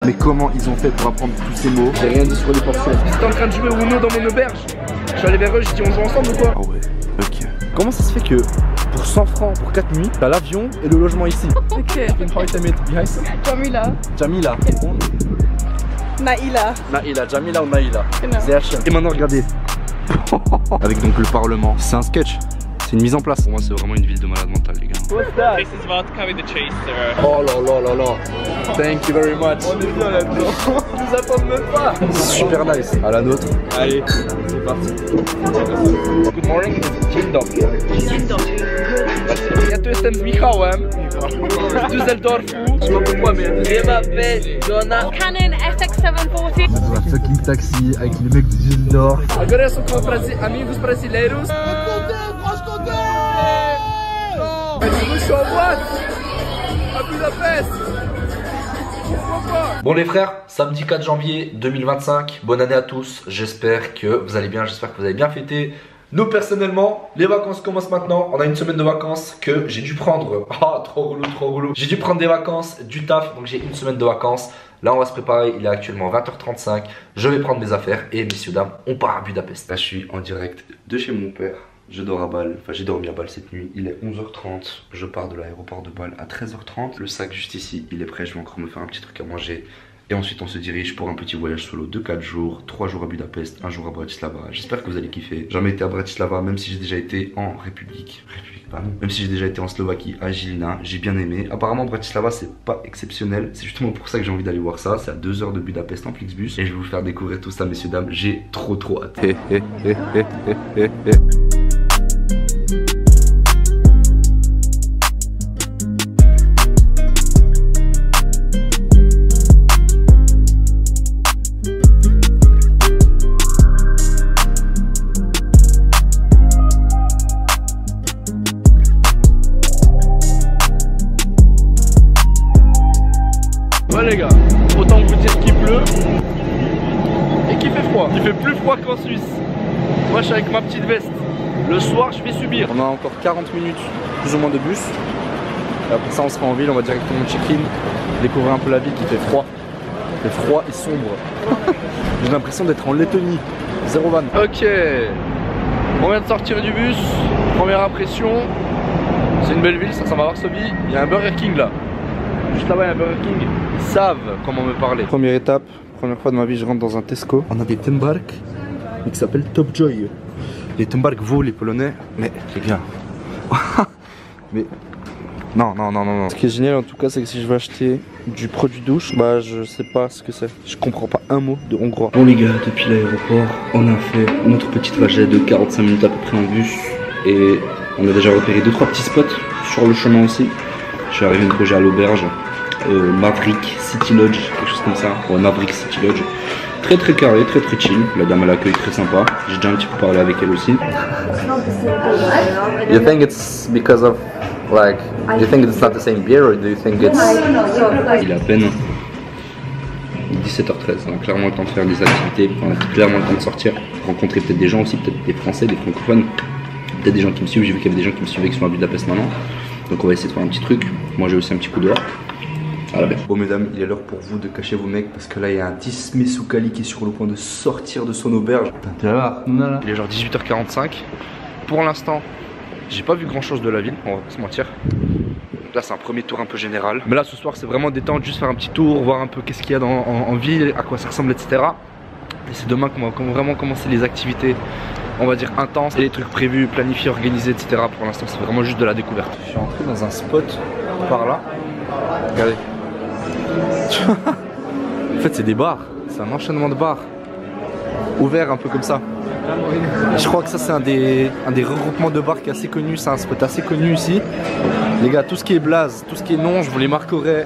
Mais comment ils ont fait pour apprendre tous ces mots? J'ai rien dit sur les portions. J'étais en train de jouer Uno dans mon auberge. Je suis allé vers eux, j'ai dit on joue ensemble ou quoi? Ah ouais, ok. Comment ça se fait que pour 100 francs pour 4 nuits, t'as l'avion et le logement ici? Ok. Jamila. Jamila. Naïla. Naïla, Jamila ou Naïla? Genau. Sehr schön. Et maintenant regardez. Avec donc le Parlement. C'est un sketch. C'est une mise en place. Pour moi c'est vraiment une ville de malade mental les gars. What's that? This is vodka with the chaser. Oh là là là là. Thank you very much. On est bien là-dedans. Ils nous attendent même pas. Super nice. À la nôtre. Allez, c'est parti. Good morning, dzień dobry. Ja tu jestem z Michałem z Düsseldorfu. Je sais pas pourquoi mais je m'appelle Jonah. Canon FX740. Dans un fucking taxi avec les mecs de Düsseldorf. Agora eu sou com amigos brasileiros. Je suis en boîte à Budapest. Bon les frères, samedi 4 janvier 2025, bonne année à tous, j'espère que vous allez bien, j'espère que vous avez bien fêté. Nous personnellement, les vacances commencent maintenant, on a une semaine de vacances que j'ai dû prendre, trop relou, j'ai dû prendre des vacances, du taf, donc j'ai une semaine de vacances. Là on va se préparer, il est actuellement 20h35, je vais prendre mes affaires et messieurs dames, on part à Budapest. Là je suis en direct de chez mon père. Je dors à Bâle, enfin j'ai dormi à Bâle cette nuit, il est 11h30, je pars de l'aéroport de Bâle à 13h30. Le sac juste ici, il est prêt, je vais encore me faire un petit truc à manger. Et ensuite on se dirige pour un petit voyage solo de 4 jours, 3 jours à Budapest, 1 jour à Bratislava. J'espère que vous allez kiffer. J'ai jamais été à Bratislava, même si j'ai déjà été en même si j'ai déjà été en Slovaquie, à Žilina, j'ai bien aimé. Apparemment Bratislava c'est pas exceptionnel, c'est justement pour ça que j'ai envie d'aller voir ça. C'est à 2 heures de Budapest en Flixbus et je vais vous faire découvrir tout ça messieurs dames, j'ai trop hâte. Ouais les gars, autant vous dire qu'il pleut et qu'il fait froid. Il fait plus froid qu'en Suisse. Moi je suis avec ma petite veste. Le soir je vais subir. On a encore 40 minutes plus ou moins de bus. Et après ça on sera en ville, on va directement check-in, découvrir un peu la ville qui fait froid. Il fait froid et sombre. J'ai l'impression d'être en Lettonie. Zéro van. Ok, on vient de sortir du bus. Première impression, c'est une belle ville, ça ressemble à Varsovie. Il y a un Burger King là. Juste là-bas il y a un Burger King. Ils savent comment me parler. Première étape, première fois de ma vie je rentre dans un Tesco. On a des Tembark qui s'appellent Top Joy. Les Tembark vaut les Polonais, mais les gars. Mais non. Ce qui est génial en tout cas c'est que si je veux acheter du produit douche, bah je sais pas ce que c'est. Je comprends pas un mot de hongrois. Bon les gars, depuis l'aéroport, on a fait notre petit trajet de 45 minutes à peu près en bus. Et on a déjà repéré 2-3 petits spots sur le chemin aussi. Je suis arrivé de loger à l'auberge, Maverick City Lodge, quelque chose comme ça. Ouais, Maverick City Lodge. Très carré, très chill. La dame à l'accueil très sympa. J'ai déjà un petit peu parlé avec elle aussi. You think it's because of like, do you think it's not the same beer or do you think it's... Il est à peine 17h13, on a clairement le temps de faire des activités, on a clairement le temps de sortir, rencontrer peut-être des gens aussi, peut-être des Français, des francophones, peut-être des gens qui me suivent. J'ai vu qu'il y avait des gens qui me suivaient qui sont à Budapest maintenant. Donc on va essayer de faire un petit truc. Moi j'ai aussi un petit coup dehors. Voilà bien. Bon mesdames, il est l'heure pour vous de cacher vos mecs parce que là il y a un Dismé Soukali qui est sur le point de sortir de son auberge. Il est genre 18h45. Pour l'instant, j'ai pas vu grand chose de la ville, on va pas se mentir. Donc là c'est un premier tour un peu général. Mais là ce soir c'est vraiment détente, juste faire un petit tour, voir un peu qu'est-ce qu'il y a en ville, à quoi ça ressemble, etc. Et c'est demain qu'on va vraiment commencer les activités, on va dire intenses, et les trucs prévus, planifiés, organisés, etc. Pour l'instant c'est vraiment juste de la découverte. Je suis entré dans un spot par là. Regardez. En fait c'est des bars, c'est un enchaînement de bars. Ouvert un peu comme ça. Je crois que ça c'est un des regroupements de bars qui est assez connu, c'est un spot assez connu ici. Les gars, tout ce qui est blaze, tout ce qui est nom, je vous les marquerai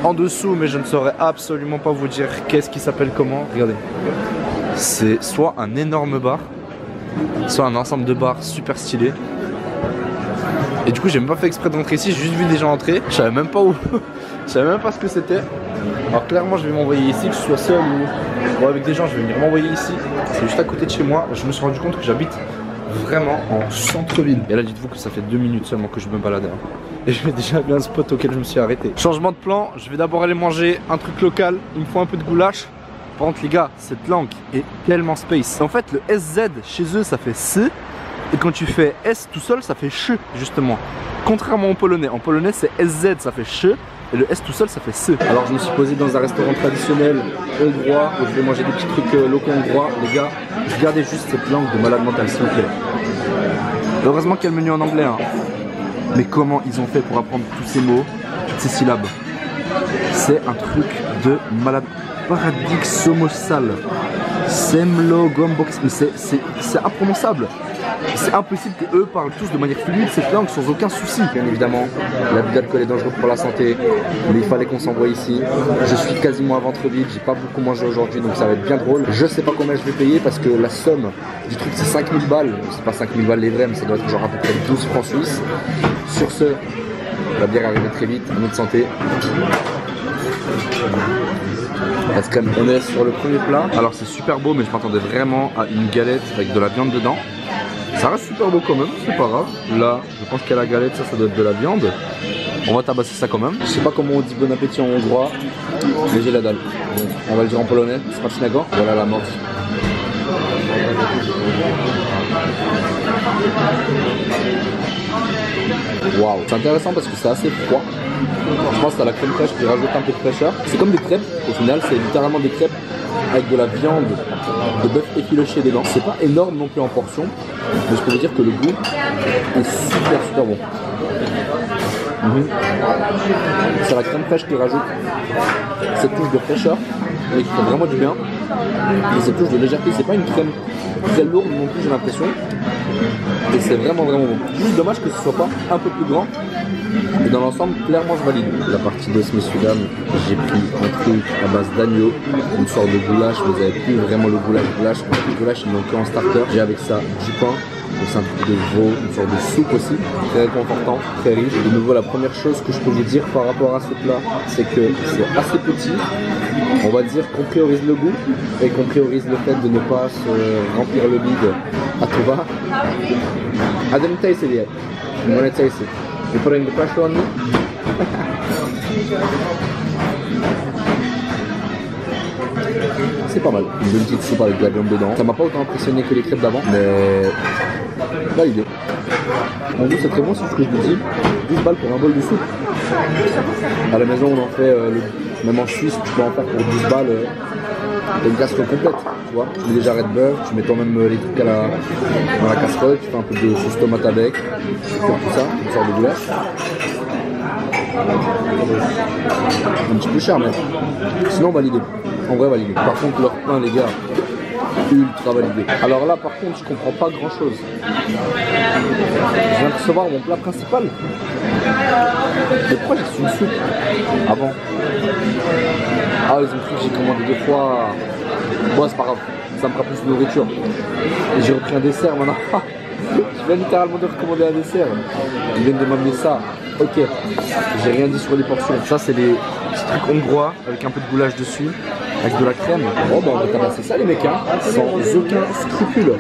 en dessous, mais je ne saurais absolument pas vous dire qu'est-ce qui s'appelle comment. Regardez, c'est soit un énorme bar, soit un ensemble de bars super stylé. Et du coup j'ai même pas fait exprès d'entrer ici, j'ai juste vu des gens entrer. Je savais même pas où, je savais même pas ce que c'était. Alors clairement je vais m'envoyer ici, que je sois seul ou avec des gens, je vais venir m'envoyer ici. C'est juste à côté de chez moi. Je me suis rendu compte que j'habite vraiment en centre-ville. Et là, dites-vous que ça fait 2 minutes seulement que je me balade. Hein. Et je vais déjà bien un spot auquel je me suis arrêté. Changement de plan, je vais d'abord aller manger un truc local. Il me faut un peu de goulash. Par contre, les gars, cette langue est tellement space. En fait, le SZ chez eux, ça fait C. Et quand tu fais S tout seul, ça fait CH, justement. Contrairement au polonais. En polonais, c'est SZ, ça fait CH. Et le S tout seul, ça fait C. Alors, je me suis posé dans un restaurant traditionnel hongrois où je vais manger des petits trucs locaux hongrois. Les gars, regardez juste cette langue de malade mental, s'il vous plaît. Heureusement qu'il y a le menu en anglais. Hein. Mais comment ils ont fait pour apprendre tous ces mots, toutes ces syllabes? C'est un truc de malade. Paradoxomosal, Semlo, Gombox, mais c'est imprononçable. C'est impossible qu'eux parlent tous de manière fluide cette langue sans aucun souci. Bien évidemment, l'abus d'alcool est dangereux pour la santé, mais il fallait qu'on s'envoie ici. Je suis quasiment à ventre vide, j'ai pas beaucoup mangé aujourd'hui, donc ça va être bien drôle. Je sais pas combien je vais payer parce que la somme du truc c'est 5000 balles. C'est pas 5000 balles les vrais, mais ça doit être genre à peu près 12 francs suisses. Sur ce, la bière arrive très vite, à notre santé. Parce que on est sur le premier plat. Alors c'est super beau, mais je m'attendais vraiment à une galette avec de la viande dedans. Ça reste super beau quand même, c'est pas grave. Là, je pense qu'à la galette, ça doit être de la viande. On va tabasser ça quand même. Je sais pas comment on dit bon appétit en hongrois, mais j'ai la dalle. Donc, on va le dire en polonais, smacznego. Voilà la morse. Waouh, c'est intéressant parce que c'est assez froid. Je pense que la crème fraîche qui rajoute un peu de fraîcheur. C'est comme des crêpes, au final, c'est littéralement des crêpes avec de la viande de bœuf effiloché dedans. C'est pas énorme non plus en portion, mais je peux vous dire que le goût est super bon. C'est la crème fraîche qui rajoute cette touche de fraîcheur et qui fait vraiment du bien. Et cette touche de légèreté, c'est pas une crème très lourde non plus, j'ai l'impression. Et c'est vraiment bon. Juste dommage que ce soit pas un peu plus grand. Et dans l'ensemble, clairement, je valide. La partie d'os, messieurs, dames, j'ai pris un truc à base d'agneau, une sorte de goulash. Vous avez plus vraiment le goulash. Le goulash, ils l'ont que en starter. J'ai avec ça du pain. Donc c'est un truc de veau, une sorte de soupe aussi, très réconfortant, très riche. De nouveau, la première chose que je peux vous dire par rapport à ce plat, c'est que c'est assez petit. On va dire qu'on priorise le goût et qu'on priorise le fait de ne pas se remplir le bide à tout va. I didn't taste it yet. I'm gonna taste it. You're putting the pressure on me? C'est pas mal. Une bonne petite soupe avec de la viande dedans. Ça m'a pas autant impressionné que les crêpes d'avant, mais validé. En gros, c'est très bon, c'est ce que je vous dis. 12 balles pour un bol de soupe. À la maison, on en fait, même en Suisse, tu peux en faire pour 12 balles. T'as une casserole complète, tu vois. Tu mets des jarrets de beurre, tu mets toi-même les trucs dans la casserole, tu fais un peu de sauce tomate avec, tu fais tout ça, une sorte de goulash. Un petit peu cher, mais sinon validé. En vrai, validé. Par contre, leur pain, les gars, ultra validé. Alors là, par contre, je comprends pas grand chose. Je viens de recevoir mon plat principal. Mais pourquoi j'ai reçu une soupe avant? Ah, ils ont cru que j'ai commandé 2 fois. Bon, c'est pas grave, ça me fera plus de nourriture. Et j'ai repris un dessert maintenant. Je viens littéralement de recommander un dessert. Ils viennent de m'amener ça. Ok, j'ai rien dit sur les portions. Ça, c'est les petits trucs hongrois avec un peu de goulash dessus, avec de la crème. Bon, bah, on va tabasser ça, les mecs, hein, sans aucun scrupule.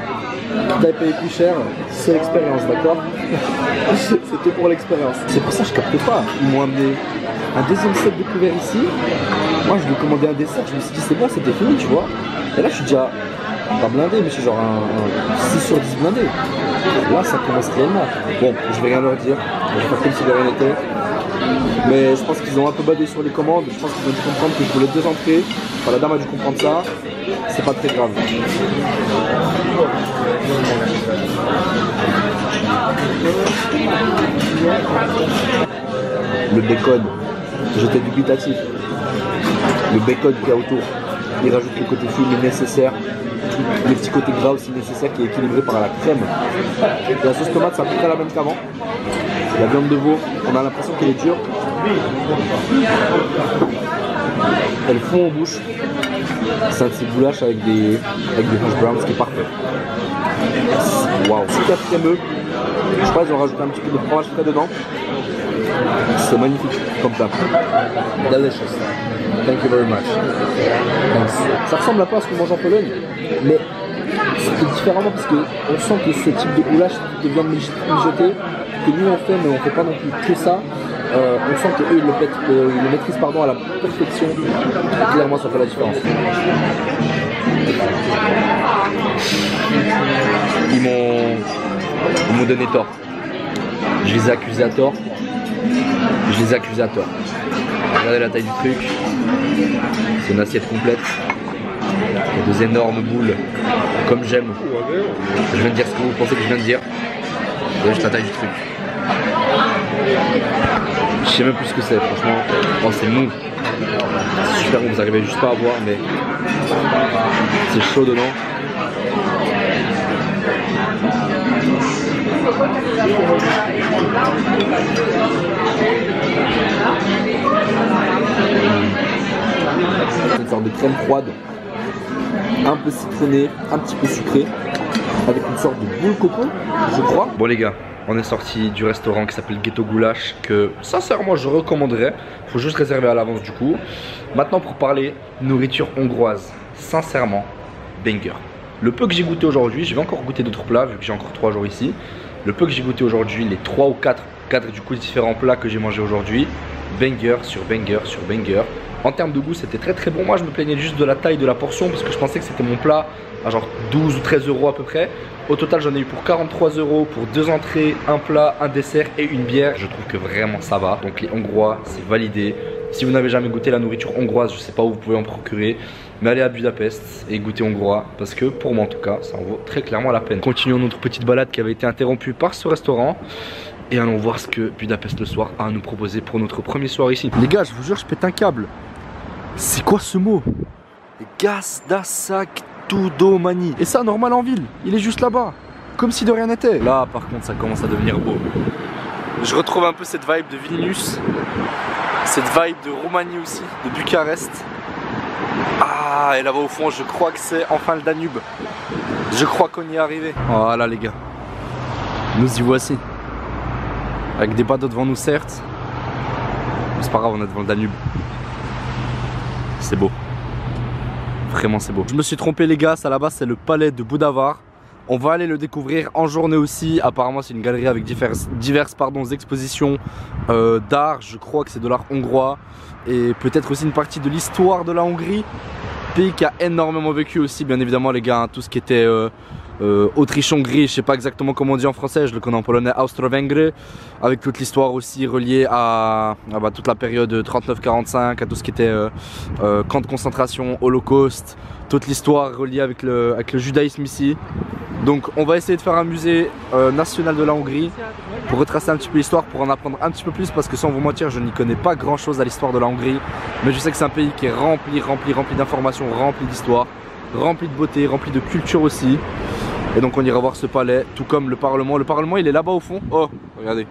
Qui t'a payé plus cher, c'est l'expérience, d'accord? C'était pour l'expérience. C'est pour ça que je capte pas. Ils m'ont amené un deuxième set de couverts ici. Moi, je lui ai commandé un dessert. Je me suis dit, c'est bon, c'était fini, tu vois. Et là, je suis déjà pas blindé, mais je suis genre un 6 sur 10 blindé. Là, ça commence réellement. Bon, je vais rien leur dire. Je vais faire comme si de rien n'était. Mais je pense qu'ils ont un peu badé sur les commandes. Je pense qu'ils ont dû comprendre que je voulais 2 entrées. Enfin, la dame a dû comprendre ça. C'est pas très grave. Le bacon, j'étais dubitatif. Le bacon qu'il y a autour, il rajoute le côté fumé nécessaire, les petits côtés gras aussi nécessaires qui est équilibré par la crème. La sauce tomate, c'est à peu près la même qu'avant. La viande de veau, on a l'impression qu'elle est dure. Elle fond en bouche. C'est un de ces goulash avec des hash browns, ce qui est parfait. Waouh, super crémeux. Je crois qu'ils ont rajouté un petit peu de fromage frais dedans. C'est magnifique comme plat. Delicious. Thank you very much. Thanks. Ça ressemble un peu à ce qu'on mange en Pologne, mais c'était différemment parce qu'on sent que ce type de goulash de viande mijotée, que nous on fait, mais on fait pas non plus que ça. On sent qu'eux ils le maîtrisent pardon, à la perfection. Et clairement ça fait la différence. Ils m'ont donné tort. Je les ai accusés à tort. Regardez la taille du truc. C'est une assiette complète. Il y a 2 énormes boules. Comme j'aime. Je viens de dire ce que vous pensez que je viens de dire. C'est juste la taille du truc. Je sais même plus ce que c'est, franchement. Oh, c'est mou. C'est super bon, vous arrivez juste pas à voir, mais c'est chaud dedans. C'est une sorte de crème froide, un peu citronnée, un petit peu sucrée, avec une sorte de boule coco, je crois. Bon les gars, on est sorti du restaurant qui s'appelle Ghetto Goulash, que sincèrement je recommanderais. Faut juste réserver à l'avance du coup. Maintenant pour parler nourriture hongroise, sincèrement, banger. Le peu que j'ai goûté aujourd'hui, je vais encore goûter d'autres plats vu que j'ai encore 3 jours ici. Le peu que j'ai goûté aujourd'hui, les 3 ou 4 du coup différents plats que j'ai mangé aujourd'hui, banger sur banger sur banger. En termes de goût, c'était très très bon. Moi, je me plaignais juste de la taille de la portion parce que je pensais que c'était mon plat à genre 12 ou 13 euros à peu près. Au total, j'en ai eu pour 43 euros pour 2 entrées, un plat, un dessert et une bière. Je trouve que vraiment ça va. Donc les Hongrois, c'est validé. Si vous n'avez jamais goûté la nourriture hongroise, je sais pas où vous pouvez en procurer, mais allez à Budapest et goûtez hongrois parce que pour moi en tout cas, ça en vaut très clairement la peine. Continuons notre petite balade qui avait été interrompue par ce restaurant. Et allons voir ce que Budapest le soir a à nous proposer pour notre premier soir ici. Les gars, je vous jure, je pète un câble. C'est quoi ce mot? Gazdaságtudományi. Et ça, normal en ville. Il est juste là-bas. Comme si de rien n'était. Là, par contre, ça commence à devenir beau. Je retrouve un peu cette vibe de Vilnius. Cette vibe de Roumanie aussi, de Bucarest. Ah, et là-bas au fond, je crois que c'est enfin le Danube. Je crois qu'on y est arrivé. Voilà les gars. Nous y voici. Avec des bateaux devant nous certes. Mais c'est pas grave, on est devant le Danube. C'est beau. Vraiment c'est beau. Je me suis trompé les gars, ça là-bas c'est le palais de Budavar. On va aller le découvrir en journée aussi. Apparemment c'est une galerie avec diverses expositions d'art. Je crois que c'est de l'art hongrois. Et peut-être aussi une partie de l'histoire de la Hongrie. Pays qui a énormément vécu aussi bien évidemment les gars. Hein, tout ce qui était Autriche-Hongrie, je sais pas exactement comment on dit en français, je le connais en polonais, Austro-Vengre, avec toute l'histoire aussi reliée à toute la période 39-45, à tout ce qui était camp de concentration, holocauste, toute l'histoire reliée avec le judaïsme ici. Donc on va essayer de faire un musée national de la Hongrie pour retracer un petit peu l'histoire, pour en apprendre un petit peu plus, parce que sans vous mentir, je n'y connais pas grand chose à l'histoire de la Hongrie, mais je sais que c'est un pays qui est rempli d'informations, rempli d'histoire, rempli de beauté, rempli de culture aussi. Et donc on ira voir ce palais, tout comme le Parlement. Le Parlement il est là-bas au fond. Oh, regardez.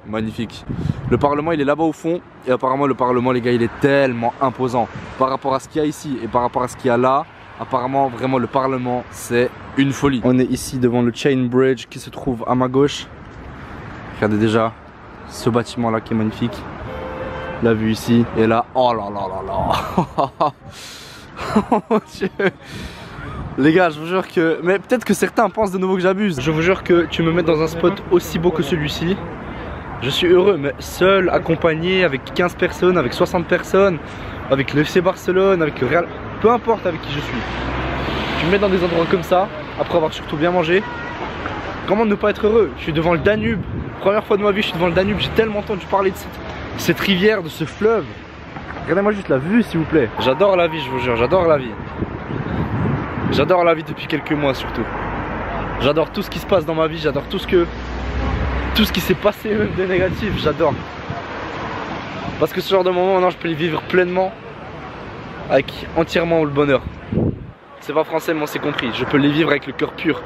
Magnifique. Le Parlement il est là-bas au fond. Et apparemment le Parlement les gars il est tellement imposant par rapport à ce qu'il y a ici et par rapport à ce qu'il y a là. Apparemment vraiment le Parlement c'est une folie. On est ici devant le Chain Bridge qui se trouve à ma gauche. Regardez déjà ce bâtiment là qui est magnifique. La vue ici et là. Oh là là là là. Oh mon Dieu. Les gars, je vous jure que... Mais peut-être que certains pensent de nouveau que j'abuse. Je vous jure que tu me mets dans un spot aussi beau que celui-ci. Je suis heureux, mais seul, accompagné, avec 15 personnes, avec 60 personnes, avec le FC Barcelone, avec le Real... Peu importe avec qui je suis. Tu me mets dans des endroits comme ça, après avoir surtout bien mangé. Comment ne pas être heureux? Je suis devant le Danube. Première fois de ma vie, je suis devant le Danube. J'ai tellement entendu parler de cette rivière, de ce fleuve. Regardez-moi juste la vue, s'il vous plaît. J'adore la vie, je vous jure, j'adore la vie. J'adore la vie depuis quelques mois surtout. J'adore tout ce qui se passe dans ma vie, j'adore tout ce qui s'est passé même de négatif, j'adore. Parce que ce genre de moment maintenant je peux les vivre pleinement avec entièrement le bonheur. C'est pas français mais on s'est compris, je peux les vivre avec le cœur pur.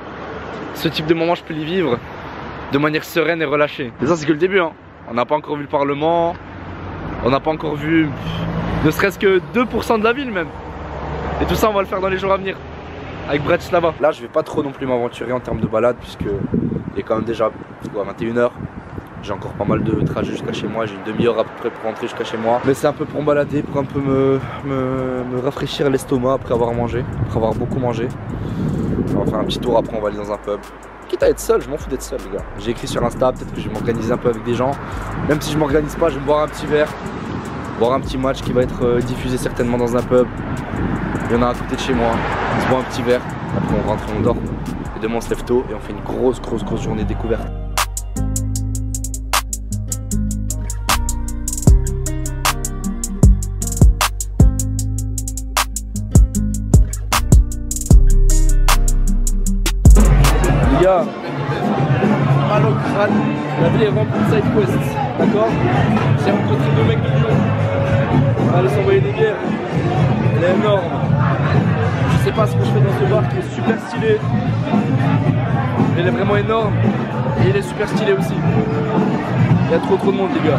Ce type de moment je peux les vivre de manière sereine et relâchée. Et ça c'est que le début hein. On n'a pas encore vu le Parlement, on n'a pas encore vu ne serait-ce que 2% de la ville même. Et tout ça on va le faire dans les jours à venir. Avec Bratislava. Là je vais pas trop non plus m'aventurer en termes de balade puisque il est quand même déjà 21 h. J'ai encore pas mal de trajets jusqu'à chez moi, j'ai une demi-heure à peu près pour rentrer jusqu'à chez moi. Mais c'est un peu pour me balader, pour un peu me rafraîchir l'estomac après avoir mangé, après avoir beaucoup mangé. On va faire un petit tour, après on va aller dans un pub. Quitte à être seul, je m'en fous d'être seul les gars. J'ai écrit sur Insta, peut-être que je vais m'organiser un peu avec des gens. Même si je m'organise pas, je vais me boire un petit verre, boire un petit match qui va être diffusé certainement dans un pub. Il y en a à côté de chez moi, on se boit un petit verre, après on rentre et on dort. Et demain on se lève tôt et on fait une grosse journée découverte. Les gars, mal au crâne, la ville est remplie de side quests, d'accord? J'ai rencontré 2 mecs de Lyon, on va aller s'envoyer des bières, elle est énorme. Je sais pas ce que je fais dans ce bar qui est super stylé, mais il est vraiment énorme et il est super stylé aussi. Il y a trop de monde les gars.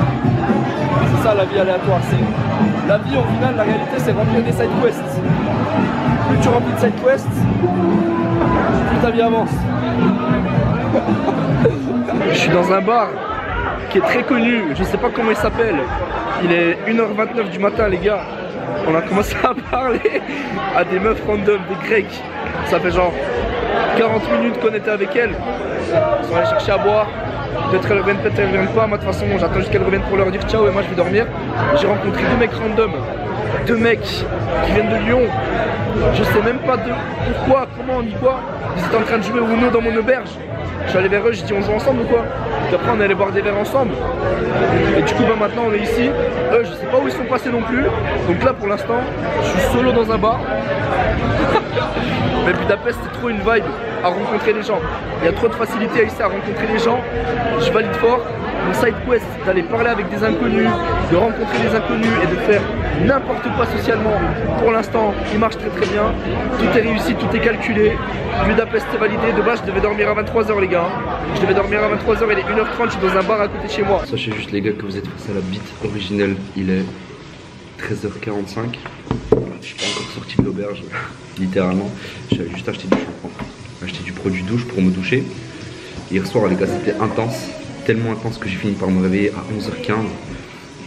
C'est ça la vie aléatoire, c'est la vie au final, la réalité c'est remplir des side quests. Plus tu remplis de side quests, plus ta vie avance. Je suis dans un bar qui est très connu, je sais pas comment il s'appelle. Il est 1h29 du matin les gars. On a commencé à parler à des meufs random, des grecs. Ça fait genre 40 minutes qu'on était avec elles. Ils sont allés chercher à boire. Peut-être qu'elles reviennent, peut-être qu'elles reviennent pas. Moi de toute façon j'attends juste qu'elles reviennent pour leur dire ciao et moi je vais dormir. J'ai rencontré 2 mecs random. 2 mecs qui viennent de Lyon. Je sais même pas de pourquoi, comment, ni quoi. Ils étaient en train de jouer au Uno dans mon auberge. Je suis allé vers eux, j'ai dit on joue ensemble ou quoi? Puis après on est allé boire des verres ensemble. Et du coup bah maintenant on est ici. Eux je sais pas où ils sont passés non plus. Donc là pour l'instant je suis solo dans un bar. Mais Budapest c'est trop une vibe à rencontrer les gens. Il y a trop de facilité ici à rencontrer les gens. Je valide fort. Mon side quest d'aller parler avec des inconnus, de rencontrer des inconnus et de faire n'importe quoi socialement. Pour l'instant il marche très bien. Tout est réussi, tout est calculé. Budapest est validé. De base je devais dormir à 23 h les gars. Je devais dormir à 23 h, il est 1h30, je suis dans un bar à côté de chez moi. Sachez juste les gars que vous êtes face à la bite originelle. Il est 13h45. Je suis pas encore sorti de l'auberge, littéralement. J'avais juste acheté du shampoing, acheté du produit douche pour me doucher. Hier soir les gars c'était intense, tellement intense que j'ai fini par me réveiller à 11h15.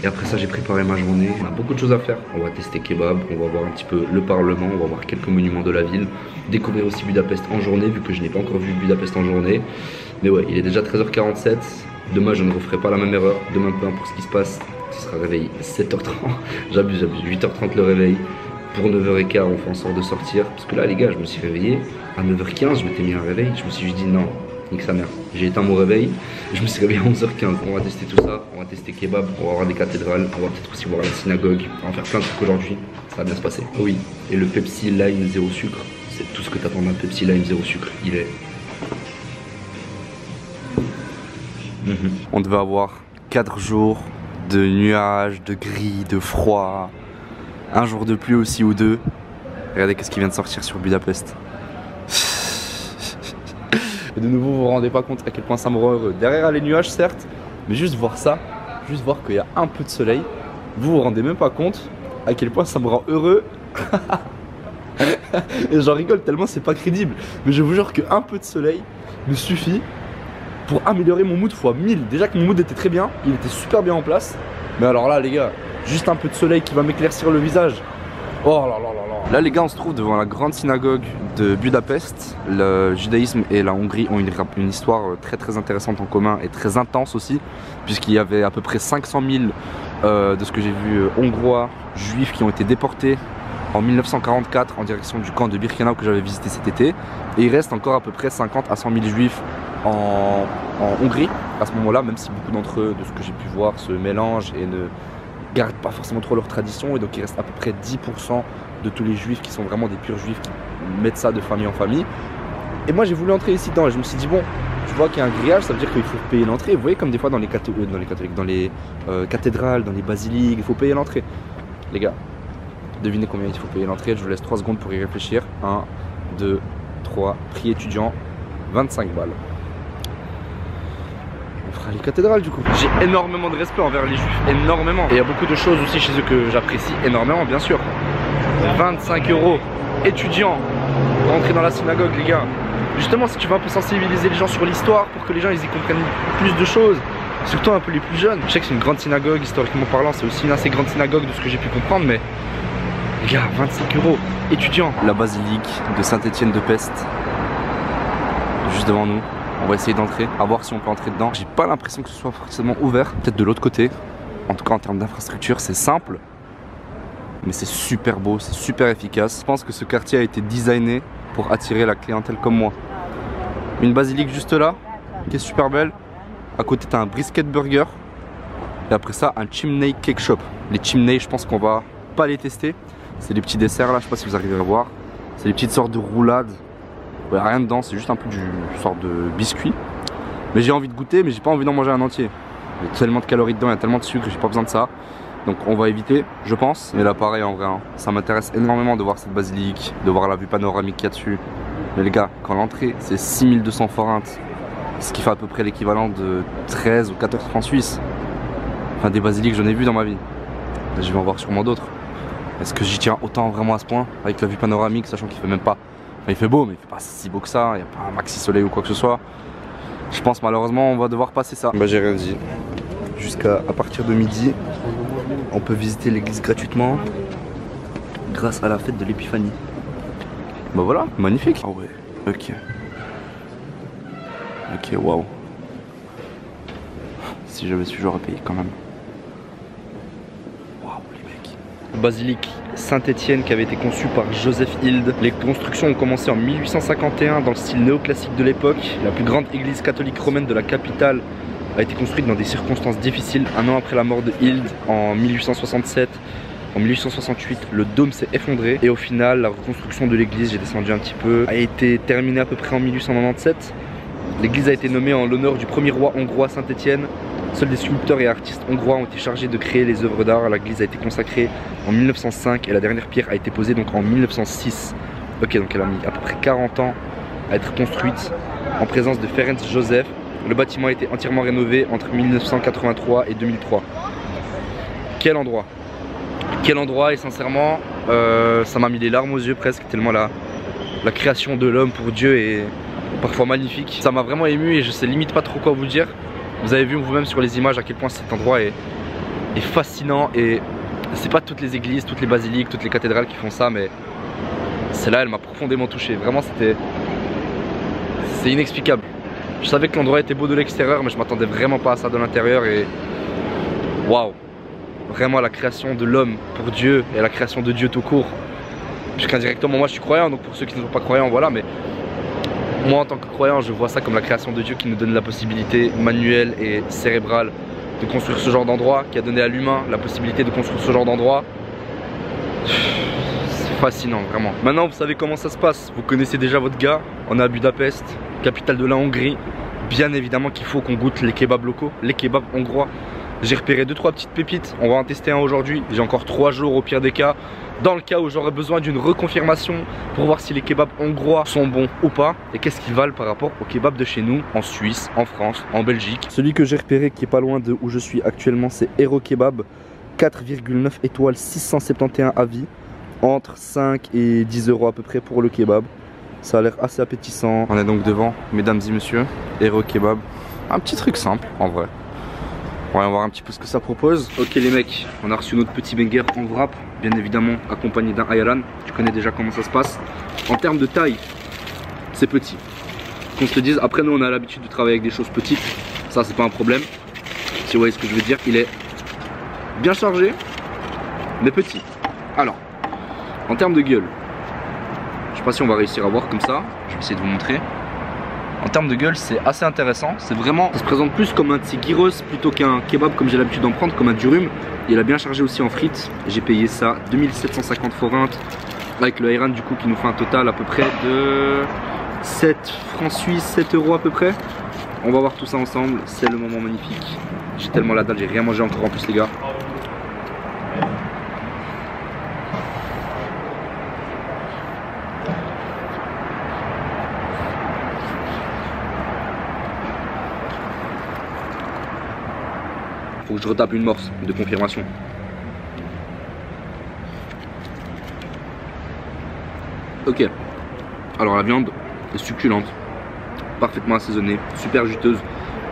Et après ça j'ai préparé ma journée. On a beaucoup de choses à faire. On va tester kebab, on va voir un petit peu le Parlement, on va voir quelques monuments de la ville. Découvrir aussi Budapest en journée vu que je n'ai pas encore vu Budapest en journée. Mais ouais, il est déjà 13h47. Demain je ne referai pas la même erreur. Demain peu importe ce qui se passe, ce sera réveil 7h30. J'abuse, 8h30 le réveil. Pour 9h15 on fait en sorte de sortir. Parce que là les gars je me suis réveillé à 9h15, je m'étais mis un réveil. Je me suis dit non, nique sa mère. J'ai éteint mon réveil, je me suis réveillé à 11h15. On va tester tout ça, on va tester kebab, on va voir des cathédrales, on va peut-être aussi voir la synagogue. On va faire plein de trucs aujourd'hui, ça va bien se passer. Oui, et le Pepsi Lime 0 sucre, c'est tout ce que t'attends d'un Pepsi Lime 0 sucre. Il est... On devait avoir 4 jours de nuages, de gris, de froid. Un jour de pluie aussi ou 2. Regardez qu'est-ce qui vient de sortir sur Budapest. Et de nouveau, vous vous rendez pas compte à quel point ça me rend heureux. Derrière les nuages, certes, mais juste voir ça, juste voir qu'il y a un peu de soleil, vous vous rendez même pas compte à quel point ça me rend heureux. Et j'en rigole tellement c'est pas crédible. Mais je vous jure qu'un peu de soleil me suffit pour améliorer mon mood fois 1000. Déjà que mon mood était très bien, il était super bien en place. Mais alors là les gars, juste un peu de soleil qui va m'éclaircir le visage. Oh là là là là. Là les gars on se trouve devant la grande synagogue de Budapest. Le judaïsme et la Hongrie ont une histoire très intéressante en commun et très intense aussi. Puisqu'il y avait à peu près 500 000 de ce que j'ai vu hongrois, juifs qui ont été déportés en 1944 en direction du camp de Birkenau que j'avais visité cet été. Et il reste encore à peu près 50 à 100 000 juifs en Hongrie à ce moment là, même si beaucoup d'entre eux, de ce que j'ai pu voir, se mélangent et ne gardent pas forcément trop leurs traditions. Et donc il reste à peu près 10% de tous les juifs qui sont vraiment des purs juifs qui mettent ça de famille en famille. Et moi j'ai voulu entrer ici dedans et je me suis dit bon, je vois qu'il y a un grillage, ça veut dire qu'il faut payer l'entrée. Vous voyez comme des fois dans les cathédrales, dans les basiliques, il faut payer l'entrée. Les gars, devinez combien il faut payer l'entrée, je vous laisse 3 secondes pour y réfléchir. 1, 2, 3, prix étudiant, 25 balles. On fera les cathédrales du coup. J'ai énormément de respect envers les juifs, énormément. Et il y a beaucoup de choses aussi chez eux que j'apprécie énormément, bien sûr. 25 € étudiant pour entrer dans la synagogue, les gars. Justement, si tu veux un peu sensibiliser les gens sur l'histoire pour que les gens ils y comprennent plus de choses, Surtout un peu les plus jeunes. Je sais que c'est une grande synagogue, historiquement parlant, c'est aussi une assez grande synagogue de ce que j'ai pu comprendre, mais les gars, 25 €, étudiant. La basilique de Saint-Étienne de Pest, juste devant nous. On va essayer d'entrer, à voir si on peut entrer dedans. J'ai pas l'impression que ce soit forcément ouvert, peut-être de l'autre côté. En tout cas en termes d'infrastructure, c'est simple, mais c'est super beau, c'est super efficace. Je pense que ce quartier a été designé pour attirer la clientèle comme moi. Une basilique juste là, qui est super belle. À côté, tu as un brisket burger. Et après ça, un chimney cake shop. Les chimneys, je pense qu'on va pas les tester. C'est des petits desserts là, je sais pas si vous arrivez à voir. C'est des petites sortes de roulades. Il n'y a rien dedans, c'est juste un peu du sorte de biscuit. Mais j'ai envie de goûter, mais j'ai pas envie d'en manger un entier. Il y a tellement de calories dedans, il y a tellement de sucre, j'ai pas besoin de ça. Donc on va éviter, je pense. Mais là pareil en vrai, hein, ça m'intéresse énormément de voir cette basilique, de voir la vue panoramique qu'il y a dessus. Mais les gars, quand l'entrée c'est 6200 forintes, ce qui fait à peu près l'équivalent de 13 ou 14 francs suisses. Enfin des basiliques j'en ai vu dans ma vie. Et je vais en voir sûrement d'autres. Est-ce que j'y tiens autant vraiment à ce point avec la vue panoramique, sachant qu'il fait même pas... Enfin, il fait beau mais il fait pas si beau que ça, il n'y a pas un maxi soleil ou quoi que ce soit. Je pense malheureusement on va devoir passer ça. Bah j'ai rien dit. Jusqu'à partir de midi, on peut visiter l'église gratuitement grâce à la fête de l'épiphanie. Bah voilà, magnifique. Ah ouais, ok. Ok, waouh. Si j'avais su, j'aurais payé quand même. Waouh, les mecs. Basilique Saint-Étienne qui avait été conçue par Joseph Hild. Les constructions ont commencé en 1851 dans le style néoclassique de l'époque. La plus grande église catholique romaine de la capitale a été construite dans des circonstances difficiles. Un an après la mort de Hild, en 1867, en 1868, le dôme s'est effondré et au final, la reconstruction de l'église, j'ai descendu un petit peu, a été terminée à peu près en 1897. L'église a été nommée en l'honneur du premier roi hongrois Saint-Étienne. Seuls des sculpteurs et artistes hongrois ont été chargés de créer les œuvres d'art. L'église a été consacrée en 1905 et la dernière pierre a été posée donc en 1906. Ok, donc elle a mis à peu près 40 ans à être construite en présence de Ferenc Joseph. Le bâtiment a été entièrement rénové entre 1983 et 2003. Quel endroit! Quel endroit, et sincèrement, ça m'a mis les larmes aux yeux presque, tellement la création de l'homme pour Dieu est parfois magnifique. Ça m'a vraiment ému et je sais limite pas trop quoi vous dire. Vous avez vu vous-même sur les images à quel point cet endroit est fascinant, et c'est pas toutes les églises, toutes les basiliques, toutes les cathédrales qui font ça, mais celle-là elle m'a profondément touché. Vraiment c'est inexplicable. Je savais que l'endroit était beau de l'extérieur, mais je m'attendais vraiment pas à ça de l'intérieur, et waouh! Vraiment la création de l'homme pour Dieu et la création de Dieu tout court. Puisqu'indirectement moi je suis croyant, donc pour ceux qui ne sont pas croyants, voilà, mais moi en tant que croyant je vois ça comme la création de Dieu qui nous donne la possibilité manuelle et cérébrale de construire ce genre d'endroit, qui a donné à l'humain la possibilité de construire ce genre d'endroit. C'est fascinant vraiment. Maintenant vous savez comment ça se passe, vous connaissez déjà votre gars, on est à Budapest, capitale de la Hongrie. Bien évidemment qu'il faut qu'on goûte les kebabs locaux, les kebabs hongrois. J'ai repéré 2-3 petites pépites, on va en tester un aujourd'hui. J'ai encore 3 jours au pire des cas. Dans le cas où j'aurais besoin d'une reconfirmation pour voir si les kebabs hongrois sont bons ou pas. Et qu'est-ce qu'ils valent par rapport aux kebabs de chez nous, en Suisse, en France, en Belgique. Celui que j'ai repéré qui est pas loin de où je suis actuellement, c'est Hero Kebab. 4,9 étoiles, 671 avis. Entre 5 et 10 € à peu près pour le kebab. Ça a l'air assez appétissant. On est donc devant, mesdames et messieurs, Hero Kebab. Un petit truc simple en vrai. On va voir un petit peu ce que ça propose. Ok les mecs, on a reçu notre petit banger en wrap, bien évidemment accompagné d'un ayran. Tu connais déjà comment ça se passe. En termes de taille, c'est petit. Qu'on se le dise, après nous on a l'habitude de travailler avec des choses petites. Ça c'est pas un problème. Si vous voyez ce que je veux dire, il est bien chargé, mais petit. Alors, en termes de gueule, je sais pas si on va réussir à voir comme ça. Je vais essayer de vous montrer. En termes de gueule, c'est assez intéressant. C'est vraiment, ça se présente plus comme un gyros plutôt qu'un kebab comme j'ai l'habitude d'en prendre, comme un durum. Il a bien chargé aussi en frites. J'ai payé ça 2750 forintes avec le ayran du coup qui nous fait un total à peu près de 7 francs suisses, 7 € à peu près. On va voir tout ça ensemble. C'est le moment magnifique. J'ai tellement la dalle, j'ai rien mangé encore en plus les gars. Faut que je retape une morse de confirmation. Ok. Alors la viande est succulente, parfaitement assaisonnée, super juteuse.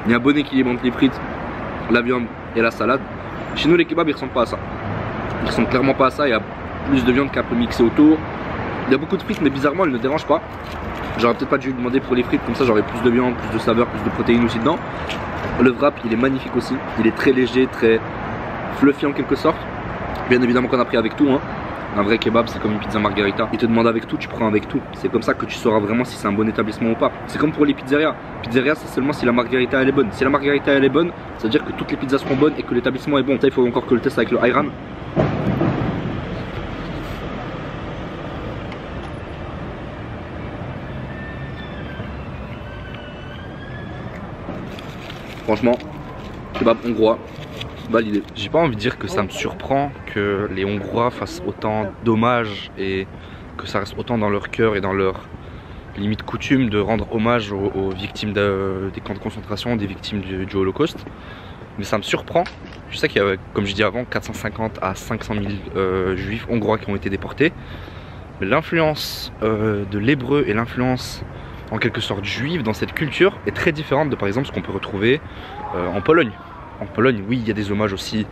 Il y a un bon équilibre entre les frites la viande et la salade. Chez nous les kebabs ils ressemblent pas à ça. Ils ressemblent clairement pas à ça, il y a plus de viande qui est un peu mixée autour. Il y a beaucoup de frites mais bizarrement elles ne dérangent pas. J'aurais peut-être pas dû demander pour les frites, comme ça j'aurais plus de viande, plus de saveur, plus de protéines aussi dedans. Le wrap il est magnifique aussi, il est très léger, très fluffy en quelque sorte. Bien évidemment qu'on a pris avec tout hein. Un vrai kebab c'est comme une pizza margarita. Il te demande avec tout, tu prends avec tout. C'est comme ça que tu sauras vraiment si c'est un bon établissement ou pas. C'est comme pour les pizzerias. Pizzeria c'est seulement si la margarita elle est bonne. Si la margarita elle est bonne, ça veut dire que toutes les pizzas seront bonnes et que l'établissement est bon. Ça il faut encore que le test avec le ayran. Franchement, kebab hongrois, validé. J'ai pas envie de dire que ça me surprend que les Hongrois fassent autant d'hommages et que ça reste autant dans leur cœur et dans leur limite coutume de rendre hommage aux victimes des camps de concentration, des victimes du Holocauste. Mais ça me surprend. Je sais qu'il y a, comme je dis avant, 450 à 500 000 juifs hongrois qui ont été déportés. Mais l'influence de l'hébreu et l'influence en quelque sorte juive dans cette culture est très différente de par exemple ce qu'on peut retrouver en Pologne. En Pologne, oui, il y a des hommages aussi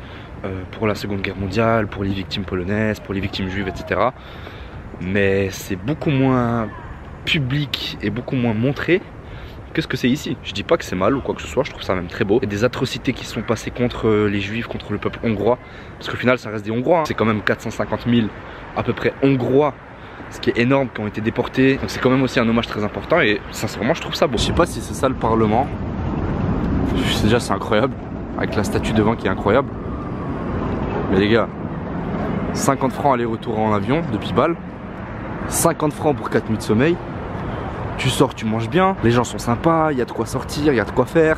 pour la Seconde Guerre mondiale, pour les victimes polonaises, pour les victimes juives, etc. Mais c'est beaucoup moins public et beaucoup moins montré que ce que c'est ici. Je dis pas que c'est mal ou quoi que ce soit, je trouve ça même très beau. Il y a des atrocités qui sont passées contre les juifs, contre le peuple hongrois, parce qu'au final ça reste des Hongrois, hein. C'est quand même 450 000 à peu près Hongrois, ce qui est énorme, qui ont été déportés. Donc c'est quand même aussi un hommage très important et sincèrement je trouve ça beau. Je sais pas si c'est ça le Parlement. Déjà c'est incroyable, avec la statue devant qui est incroyable. Mais les gars, 50 francs aller-retour en avion depuis Bâle, 50 francs pour 4 nuits de sommeil. Tu sors, tu manges bien, les gens sont sympas, il y a de quoi sortir, il y a de quoi faire.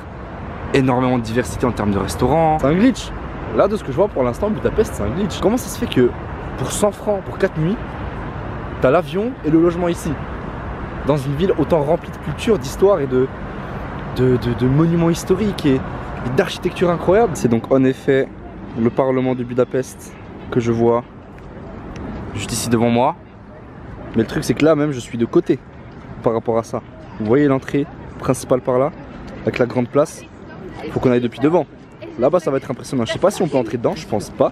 Énormément de diversité en termes de restaurants. C'est un glitch. Là de ce que je vois pour l'instant, Budapest c'est un glitch. Comment ça se fait que pour 100 francs pour 4 nuits, t'as l'avion et le logement ici, dans une ville autant remplie de culture, d'histoire et de monuments historiques et d'architecture incroyable. C'est donc en effet le Parlement de Budapest que je vois juste ici devant moi. Mais le truc c'est que là même je suis de côté par rapport à ça. Vous voyez l'entrée principale par là, avec la grande place. Faut qu'on aille depuis devant. Là-bas ça va être impressionnant. Je sais pas si on peut entrer dedans, je pense pas.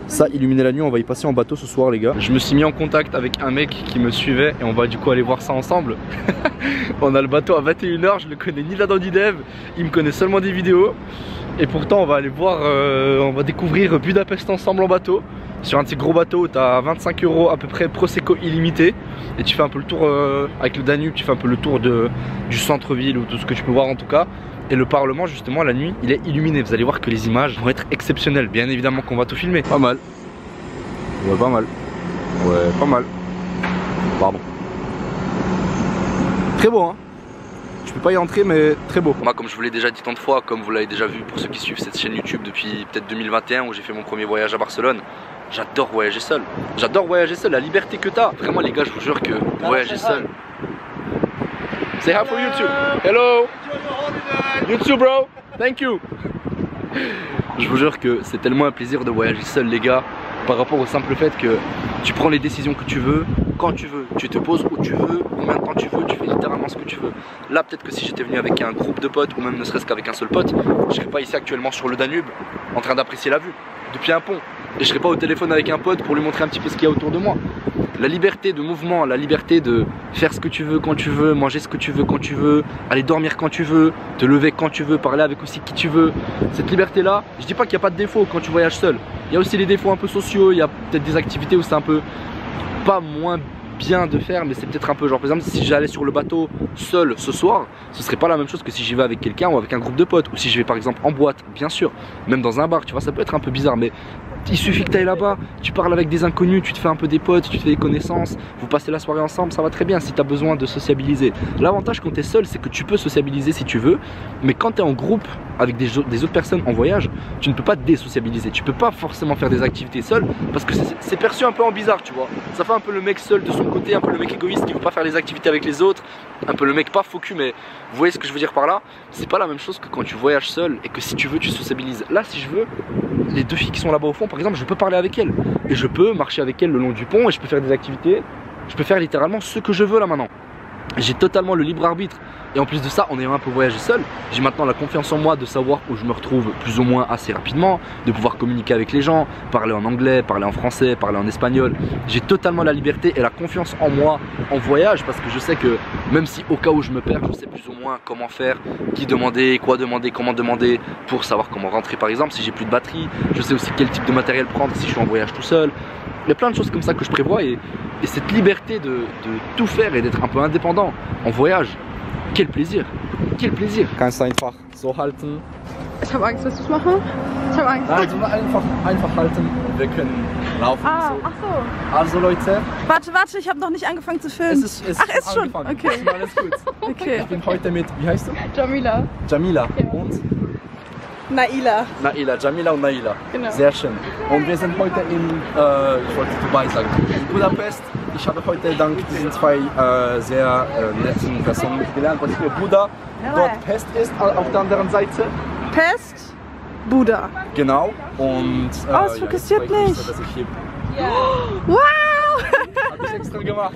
Ça, illuminer la nuit, on va y passer en bateau ce soir les gars. Je me suis mis en contact avec un mec qui me suivait et on va du coup aller voir ça ensemble. On a le bateau à 21 h, je le connais ni là-dedans ni dev, il me connaît seulement des vidéos. Et pourtant on va aller voir, on va découvrir Budapest ensemble en bateau. Sur un de ces gros bateaux où tu as 25 € à peu près Prosecco illimité. Et tu fais un peu le tour avec le Danube, tu fais un peu le tour du centre-ville ou tout ce que tu peux voir en tout cas. Et le Parlement justement la nuit il est illuminé, vous allez voir que les images vont être exceptionnelles. Bien évidemment qu'on va tout filmer. Pas mal. Ouais pas mal. Ouais pas mal. Pardon. Très beau hein. Je peux pas y entrer mais très beau. Moi comme je vous l'ai déjà dit tant de fois, comme vous l'avez déjà vu pour ceux qui suivent cette chaîne YouTube depuis peut-être 2021 où j'ai fait mon premier voyage à Barcelone, j'adore voyager seul. J'adore voyager seul, la liberté que t'as. Vraiment les gars je vous jure que voyager seul. Say hi for YouTube. Hello. YouTube bro. Thank you. Je vous jure que c'est tellement un plaisir de voyager seul les gars. Par rapport au simple fait que tu prends les décisions que tu veux, quand tu veux, tu te poses où tu veux, combien de temps tu veux, tu fais littéralement ce que tu veux. Là peut-être que si j'étais venu avec un groupe de potes ou même ne serait-ce qu'avec un seul pote, je serais pas ici actuellement sur le Danube en train d'apprécier la vue depuis un pont. Et je serais pas au téléphone avec un pote pour lui montrer un petit peu ce qu'il y a autour de moi. La liberté de mouvement, la liberté de faire ce que tu veux quand tu veux, manger ce que tu veux quand tu veux, aller dormir quand tu veux, te lever quand tu veux, parler avec aussi qui tu veux. Cette liberté là, je dis pas qu'il n'y a pas de défauts quand tu voyages seul. Il y a aussi les défauts un peu sociaux, il y a peut-être des activités où c'est un peu pas moins bien de faire, mais c'est peut-être un peu genre par exemple si j'allais sur le bateau seul ce soir, ce serait pas la même chose que si j'y vais avec quelqu'un ou avec un groupe de potes, ou si je vais par exemple en boîte, bien sûr, même dans un bar, tu vois, ça peut être un peu bizarre, mais il suffit que tu ailles là-bas, tu parles avec des inconnus, tu te fais un peu des potes, tu te fais des connaissances, vous passez la soirée ensemble, ça va très bien si tu as besoin de sociabiliser. L'avantage quand tu es seul, c'est que tu peux sociabiliser si tu veux, mais quand tu es en groupe avec des autres personnes en voyage, tu ne peux pas te désociabiliser, tu peux pas forcément faire des activités seul parce que c'est perçu un peu en bizarre, tu vois. Ça fait un peu le mec seul de son côté, un peu le mec égoïste qui veut pas faire les activités avec les autres, un peu le mec pas faux cul, mais vous voyez ce que je veux dire par là? C'est pas la même chose que quand tu voyages seul et que si tu veux tu sociabilises. Là si je veux, les deux filles qui sont là-bas au fond par exemple, je peux parler avec elles et je peux marcher avec elles le long du pont et je peux faire des activités, je peux faire littéralement ce que je veux là maintenant. j'ai totalement le libre arbitre. Et en plus de ça, en ayant un peu voyagé seul, j'ai maintenant la confiance en moi de savoir où je me retrouve plus ou moins assez rapidement, de pouvoir communiquer avec les gens, parler en anglais, parler en français, parler en espagnol. J'ai totalement la liberté et la confiance en moi en voyage parce que je sais que même si au cas où je me perds, je sais plus ou moins comment faire, qui demander, quoi demander, comment demander pour savoir comment rentrer par exemple si j'ai plus de batterie. Je sais aussi quel type de matériel prendre si je suis en voyage tout seul. Il y a plein de choses comme ça que je prévois et cette liberté de tout faire et d'être un peu indépendant en voyage. Quel plaisir! Quel plaisir! Kannst du einfach so halten? Ich habe Angst, dass du es machen. Ich habe Angst. Also einfach halten. Wir können laufen. Ah, So. ach so. Also Leute, Warte, ich habe noch nicht angefangen zu filmen. es ist Ach, ist schon. angefangen. Okay. Ist alles gut. Okay. Ich bin heute mit, wie heißt du? Jamila. Jamila und Naila. Naila. Jamila und Naila. Genau. Sehr schön. Und wir sind heute in, ich wollte Dubai sagen, in Budapest. Ich habe heute dank diesen zwei sehr netten Personen gelernt, was hier Buddha dort Pest ist, auf der anderen Seite. Pest, Buddha. Genau. Und Oh, es fokussiert jetzt freue ich mich nicht. so, dass ich hier Wow! habe ich extra gemacht.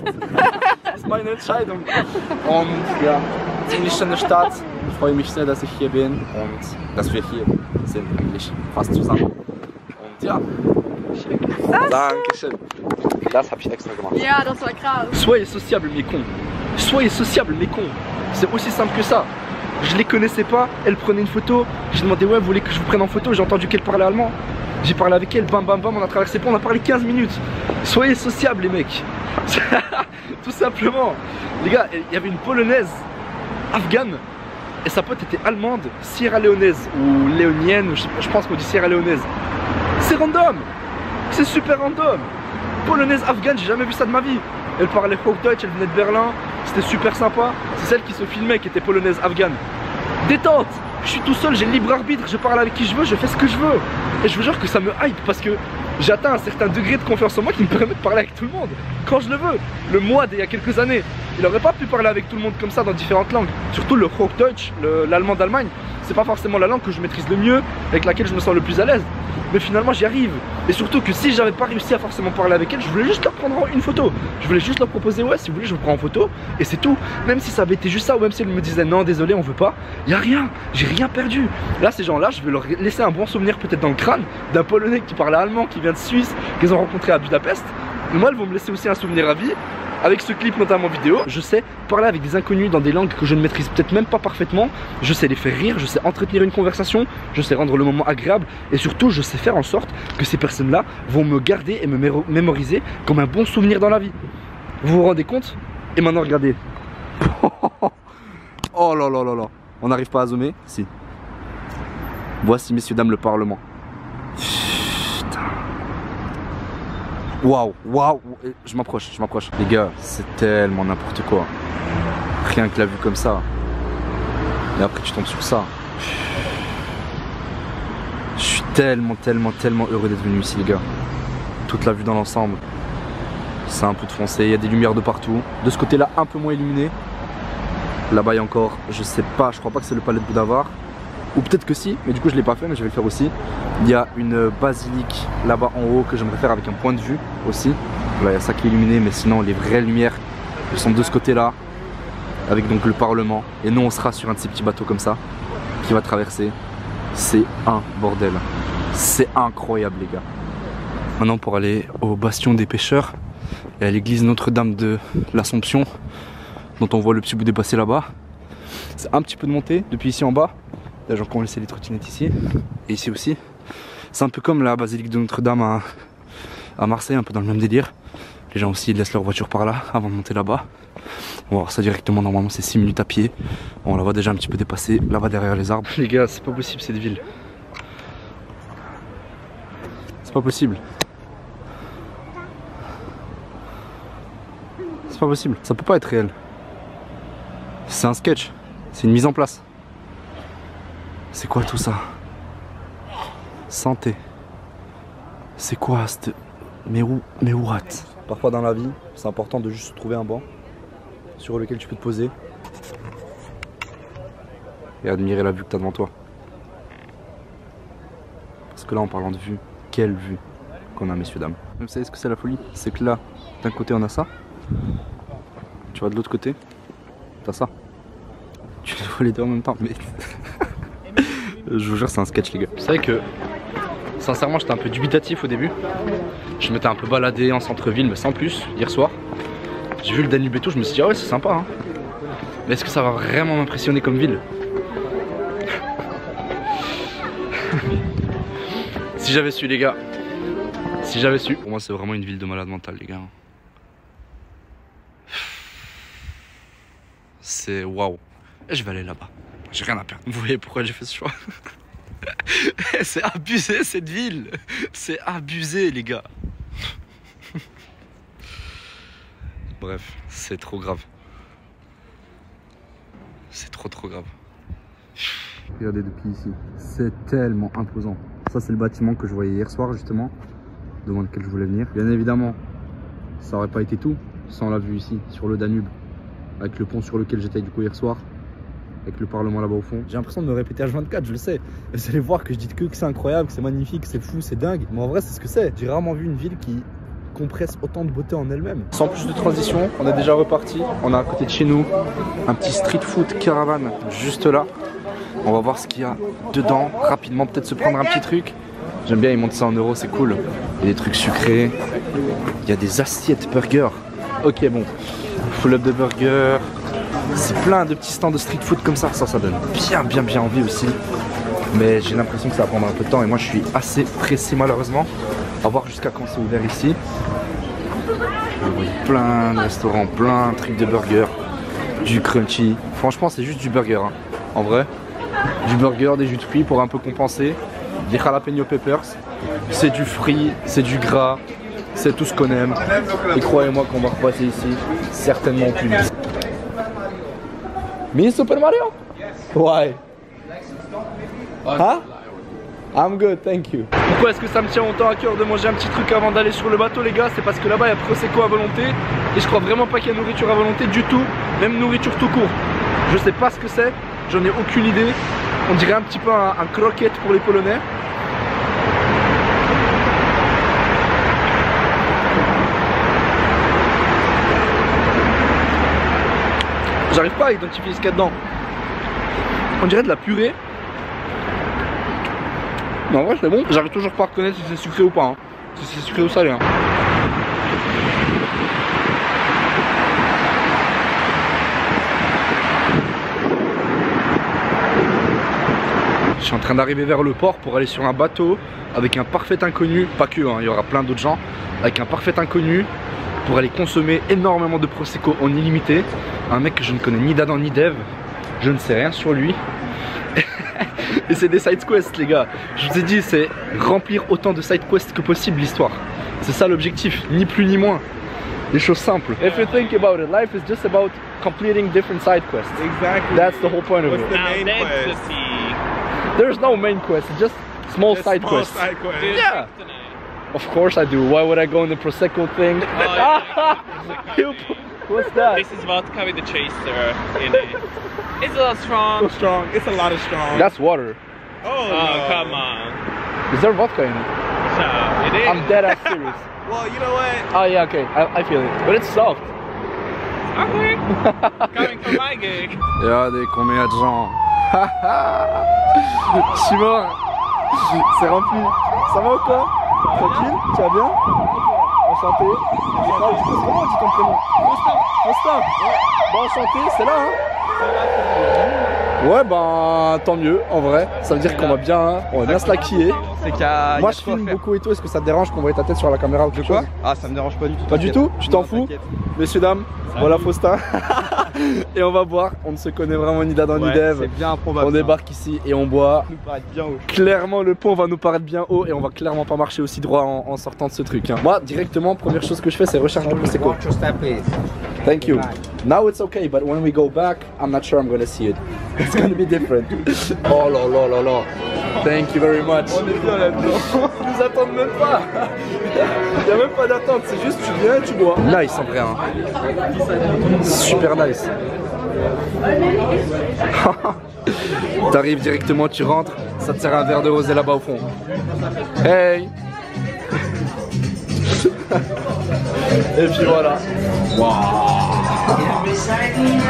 Das ist meine Entscheidung. Und ja, ziemlich schöne Stadt. Ich freue mich sehr, dass ich hier bin und dass wir hier sind, eigentlich fast zusammen. Und ja. Dankeschön. Das habe ich extra gemacht. Ja, das war krass. Soyez sociables mes cons. Soyez sociables mes cons. C'est aussi simple que ça. Je les connaissais pas, elle prenait une photo. J'ai demandé ouais, vous voulez que je vous prenne en photo? J'ai entendu qu'elle parlait allemand. J'ai parlé avec elle, bam bam bam, on a traversé le pont, on a parlé 15 minutes. Soyez sociables les mecs. Tout simplement. Les gars, il y avait une polonaise afghane et sa pote était allemande, sierra-léonaise ou léonienne, je pense qu'on dit sierra-léonaise. C'est random. C'est super random. Polonaise afghane, j'ai jamais vu ça de ma vie. Elle parlait Hochdeutsch, elle venait de Berlin, c'était super sympa. C'est celle qui se filmait qui était polonaise afghane. Détente, je suis tout seul, j'ai le libre arbitre, je parle avec qui je veux, je fais ce que je veux. Et je vous jure que ça me hype parce que j'atteins un certain degré de confiance en moi qui me permet de parler avec tout le monde quand je le veux. Le moi d'il y a quelques années, il n'aurait pas pu parler avec tout le monde comme ça dans différentes langues. Surtout le Hochdeutsch, l'allemand d'Allemagne, c'est pas forcément la langue que je maîtrise le mieux, avec laquelle je me sens le plus à l'aise. Mais finalement j'y arrive. Et surtout que si j'avais pas réussi à forcément parler avec elle, je voulais juste leur prendre une photo. Je voulais juste leur proposer ouais si vous voulez je vous prends en photo. Et c'est tout. Même si ça avait été juste ça, ou même si elle me disait non désolé on veut pas, y a rien, j'ai rien perdu. Là ces gens là je vais leur laisser un bon souvenir peut-être dans le crâne d'un Polonais qui parle allemand, qui vient de Suisse, qu'ils ont rencontré à Budapest. Et moi elles vont me laisser aussi un souvenir à vie. Avec ce clip notamment vidéo, je sais parler avec des inconnus dans des langues que je ne maîtrise peut-être même pas parfaitement. Je sais les faire rire, je sais entretenir une conversation, je sais rendre le moment agréable et surtout je sais faire en sorte que ces personnes-là vont me garder et me mémoriser comme un bon souvenir dans la vie. Vous vous rendez compte? Et maintenant regardez. Oh là là là là. On n'arrive pas à zoomer? Si. Voici messieurs dames le Parlement. Waouh, waouh, je m'approche. Les gars, c'est tellement n'importe quoi. Rien que la vue comme ça. Et après tu tombes sur ça. Je suis tellement heureux d'être venu ici les gars. Toute la vue dans l'ensemble. C'est un peu de foncé, il y a des lumières de partout. De ce côté là un peu moins illuminé. Là-bas il y a encore, je sais pas, je crois pas que c'est le palais de Boudavar. Ou peut-être que si, mais du coup je l'ai pas fait, mais je vais le faire aussi. Il y a une basilique là-bas en haut que j'aimerais faire avec un point de vue aussi. Là il y a ça qui est illuminé, mais sinon les vraies lumières elles sont de ce côté-là, avec donc le Parlement. Et nous on sera sur un de ces petits bateaux comme ça, qui va traverser. C'est un bordel. C'est incroyable les gars. Maintenant pour aller au bastion des pêcheurs et à l'église Notre-Dame de l'Assomption, dont on voit le petit bout dépassé là-bas. C'est un petit peu de montée depuis ici en bas. Il y a des gens qui ont laissé les trottinettes ici. Et ici aussi. C'est un peu comme la basilique de Notre-Dame à Marseille, un peu dans le même délire. Les gens aussi laissent leur voiture par là avant de monter là-bas. On va voir ça directement, normalement c'est 6 minutes à pied. On la voit déjà un petit peu dépasser là-bas derrière les arbres. Les gars, c'est pas possible cette ville. C'est pas possible. C'est pas possible, ça peut pas être réel. C'est un sketch, c'est une mise en place. C'est quoi tout ça? Santé. C'est quoi cette... Mais what? Parfois dans la vie, c'est important de juste trouver un banc sur lequel tu peux te poser et admirer la vue que tu as devant toi. Parce que là, en parlant de vue, quelle vue qu'on a, messieurs dames. Vous savez ce que c'est la folie? C'est que là, d'un côté on a ça, tu vas de l'autre côté, t'as ça. Tu te vois les deux en même temps, mais. Je vous jure, c'est un sketch, les gars. Vous savez que, sincèrement, j'étais un peu dubitatif au début. Je m'étais un peu baladé en centre-ville, mais sans plus, hier soir. J'ai vu le Danube et tout, je me suis dit, ah ouais, c'est sympa, hein. Mais est-ce que ça va vraiment m'impressionner comme ville? Si j'avais su, les gars. Si j'avais su. Pour moi, c'est vraiment une ville de malade mental, les gars. C'est waouh. Je vais aller là-bas. J'ai rien à perdre. Vous voyez pourquoi j'ai fait ce choix? C'est abusé cette ville. C'est abusé, les gars. Bref, c'est trop grave. C'est trop grave. Regardez depuis ici. C'est tellement imposant. Ça, c'est le bâtiment que je voyais hier soir, justement, devant lequel je voulais venir. Bien évidemment, ça aurait pas été tout sans la vue ici, sur le Danube, avec le pont sur lequel j'étais du coup hier soir, avec le Parlement là-bas au fond. J'ai l'impression de me répéter H24, je le sais. Vous allez voir que je dis que c'est incroyable, que c'est magnifique, que c'est fou, c'est dingue. Mais en vrai, c'est ce que c'est. J'ai rarement vu une ville qui compresse autant de beauté en elle-même. Sans plus de transition, on est déjà reparti. On a à côté de chez nous un petit street food caravane juste là. On va voir ce qu'il y a dedans rapidement, peut-être se prendre un petit truc. J'aime bien, ils montent ça en euros, c'est cool. Il y a des trucs sucrés. Il y a des assiettes burgers. Ok, bon. Full up de burgers. C'est plein de petits stands de street food comme ça. Ça donne bien envie aussi. Mais j'ai l'impression que ça va prendre un peu de temps. Et moi, je suis assez pressé malheureusement. À voir jusqu'à quand c'est ouvert ici. Vous voyez plein de restaurants, plein de trucs de burgers. Du crunchy. Franchement, c'est juste du burger. Hein. En vrai. Du burger, des jus de fruits pour un peu compenser. Des jalapeno peppers. C'est du frit, c'est du gras. C'est tout ce qu'on aime. Et croyez-moi qu'on va repasser ici certainement plus vite. Me Super Mario? Why? Huh? I'm good, thank you. Pourquoi est-ce que ça me tient autant à cœur de manger un petit truc avant d'aller sur le bateau, les gars? C'est parce que là-bas il y a Prosecco à volonté. Et je crois vraiment pas qu'il y a nourriture à volonté du tout. Même nourriture tout court. Je sais pas ce que c'est. J'en ai aucune idée. On dirait un petit peu un croquette pour les Polonais. J'arrive pas à identifier ce qu'il y a dedans. On dirait de la purée. Mais en vrai c'est bon. J'arrive toujours pas à reconnaître si c'est sucré ou pas. Hein. Si c'est sucré ou salé. Hein. Je suis en train d'arriver vers le port pour aller sur un bateau avec un parfait inconnu, pas que, hein, il y aura plein d'autres gens, avec un parfait inconnu pour aller consommer énormément de Prosecco en illimité. Un mec que je ne connais ni d'Adam ni d'Ève, je ne sais rien sur lui. Et c'est des side quests, les gars. Je vous ai dit, c'est remplir autant de side quests que possible l'histoire. C'est ça l'objectif, ni plus ni moins. Des choses simples. If you think about it, life is just about completing different side quests. Exactly. That's the whole point of it. What's the main quest? There's no main quest, it's just small side quests. Side quest. Yeah. Of course I do. Why would I go in the Prosecco thing? What's that? This is vodka with the chaser in it. It's a little strong. So strong. It's a lot of strong. That's water. Oh, Oh, no. come on. Is there vodka in it? So, it is. I'm dead ass serious. Well, you know what? Oh yeah, okay, I feel it. But it's soft. Okay. Coming from my gig. Regardez combien il y a de gens. Je suis mort. C'est rempli. Ça va ou quoi? Tranquille? Tu vas bien? Enchanté. Comment on dit ton prénom? Constant. Bon, enchanté, c'est là, hein? Ouais, ben tant mieux en vrai. Ça veut dire qu'on va bien se laquiller. Moi je filme beaucoup et tout. Est-ce que ça te dérange qu'on voit ta tête sur la caméra ou quelque chose? Ah, ça me dérange pas du tout. Pas du tout? Tu t'en fous? Messieurs, dames, voilà Faustin. Et on va boire. On ne se connaît vraiment ni d'Adam ni d'Ève. C'est bien improbable. On débarque ici et on boit. Ça nous paraît bien haut. Clairement le pont va nous paraître bien haut et on va clairement pas marcher aussi droit en sortant de ce truc. Hein. Moi directement, première chose que je fais c'est recherche de Prosecco. Thank you. Now it's okay, but when we go back, I'm not sure I'm gonna see it. It's gonna be different. Oh là là là là. Thank you very much. On est bien là-dedans. Ils nous attendent même pas. Il n'y a même pas d'attente, c'est juste tu viens et tu bois. Nice en vrai. Hein. Super nice. T'arrives directement, tu rentres, ça te sert un verre de rosé là-bas au fond. Hey. Et puis voilà. Wow.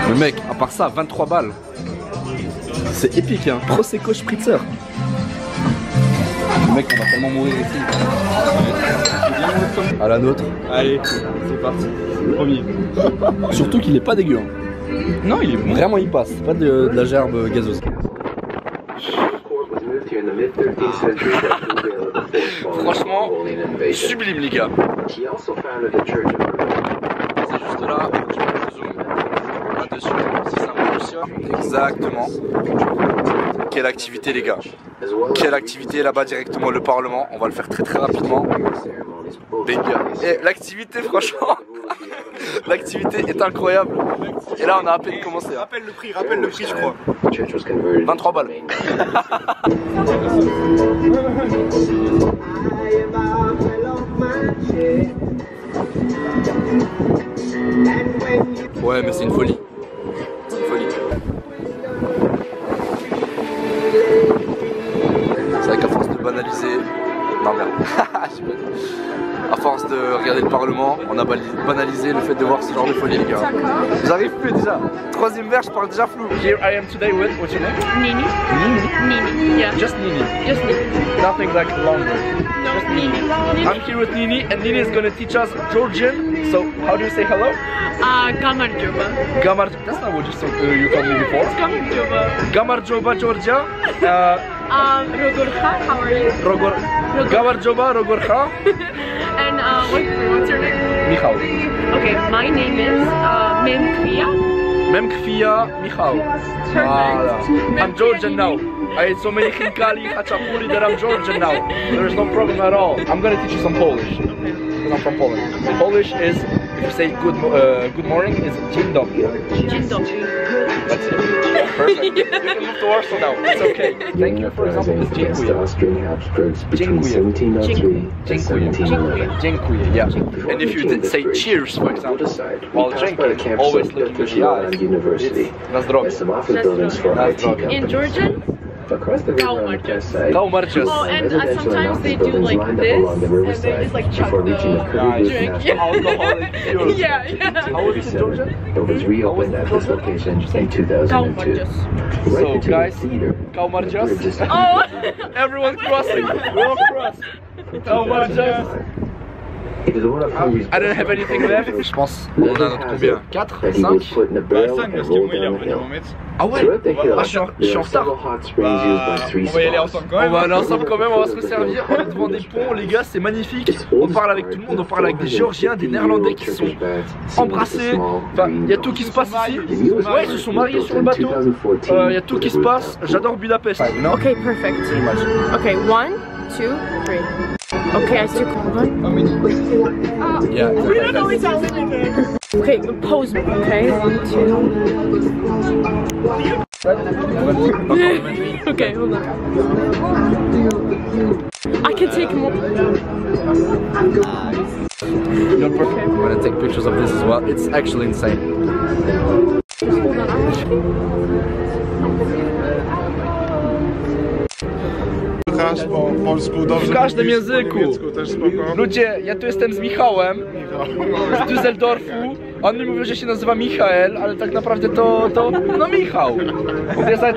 Mais mec, à part ça, 23 balles. C'est épique, hein. Prosecco Spritzer. Le mec, on va tellement mourir ici. À la nôtre. Allez, c'est parti. Premier. Surtout qu'il est pas dégueu. Hein. Non, il est bon. Vraiment, il passe. Pas de la gerbe gazeuse. Franchement, sublime, les gars. C'est juste là. Là-dessus, si ça fonctionne. Exactement. Quelle activité, les gars. Quelle activité là-bas directement, le Parlement. On va le faire très très rapidement. Les gars. Et l'activité, franchement, l'activité est incroyable. Et là, on a à peine commencé. Hein. Rappelle le prix, je crois. 23 balles. Ouais, mais c'est une folie. C'est une folie. C'est vrai qu'à force de banaliser. Non, merde. À force de regarder le Parlement, on a banalisé le fait de voir ce genre de folie, les gars. J'arrive plus déjà. Troisième verre, je parle déjà flou. Here I am today with, what's your name? Nini. Nini. Nini. Yeah. Just Nini. Just Nini. Nothing like longer. No, Nini. I'm here with Nini and Nini is gonna teach us Georgian. So how do you say hello? Gamarjoba. Gamar, that's not what you told me before. Gamarjoba. Gamarjoba, Georgia. Rogorha, how are you? Gamarjoba, Rogorha. And what's your name? Michał. Okay, my name is Memkvia. Memkvia Michał. Perfect. I'm Georgian now. I ate so many khinkali, khachapuri that I'm Georgian now. There's no problem at all. I'm gonna teach you some Polish. Because I'm from Poland. Polish is, if you say good morning, is dzień dobry. Dzień dobry. That's it. Perfect. You can move to Warsaw now. It's okay. Thank you. For example, is dziękuję. Dziękuję. Dziękuję. Dziękuję. Yeah. And if you say cheers, for example, while drinking, always look into the eyes. It's na zdrowie. Na zdrowie. In Georgian? Gaumarjas. Gaumarjas. Oh, and sometimes they do like this, and they just like chuck the drink. Yeah. Alcoholic fuel. Yeah, yeah. How was it in Georgia? It was reopened at this location in 2002. So guys, Gaumarjas. Oh! Everyone crossing. We all cross. Gaumarjas. I don't have anything left. Je pense, on a notre combien? 4, 5? Bah 5 parce que moi il est revenu en mettre. Ah ouais? Ah, je suis en retard. On va y aller ensemble quand même. On va aller ensemble quand même, on va se resservir. On est devant des ponts, les gars, c'est magnifique. On parle avec tout le monde, on parle avec des Géorgiens, des Néerlandais qui sont embrassés. Enfin, il y a tout qui se passe ici. Ouais, ils se sont mariés sur le bateau. Il y a tout qui se passe. J'adore Budapest. Okay, perfect. Okay, 1, 2, 3. Okay, I still call one. Yeah. Okay, pose me, okay? 1, 2. Okay, hold on. I can take more. You're perfect. I'm gonna take pictures of this as well. It's actually insane. Hold on. Po polsku dobrze. W każdym języku. Też spoko. Ludzie, ja tu jestem z Michałem z Düsseldorfu. On mi mówił, że się nazywa Michael, ale tak naprawdę to no Michał. Und ihr seid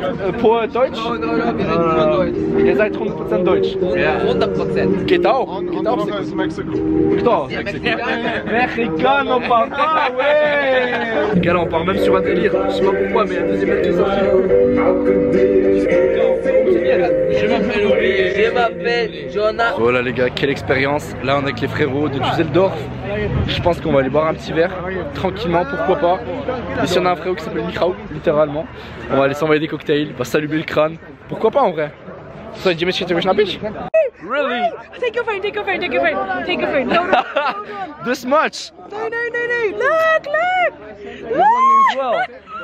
Deutsch? Ihr seid 100% Deutsch. Ja, 100%. Geht auch. Geht auch. On z Meksyku. Kto? Mexicano, papa, ouais. Les gars, là, on part même sur un délire. Je sais pas pourquoi, mais il y a un deuxième mec qui est sorti. Je m'appelle Jonah. Voilà les gars, quelle expérience. Là on est avec les frérots de Düsseldorf. Je pense qu'on va aller boire un petit verre, tranquillement, pourquoi pas. Ici on a un frérot qui s'appelle Michał, littéralement. On va aller s'envoyer des cocktails, il va s'allumer le crâne. Pourquoi pas en vrai? So, idziemy się czegoś napić? Really? Take your phone, take your phone, take your phone, take your phone. No, no, This much? no, no, no, no. Look, look. There's one as well.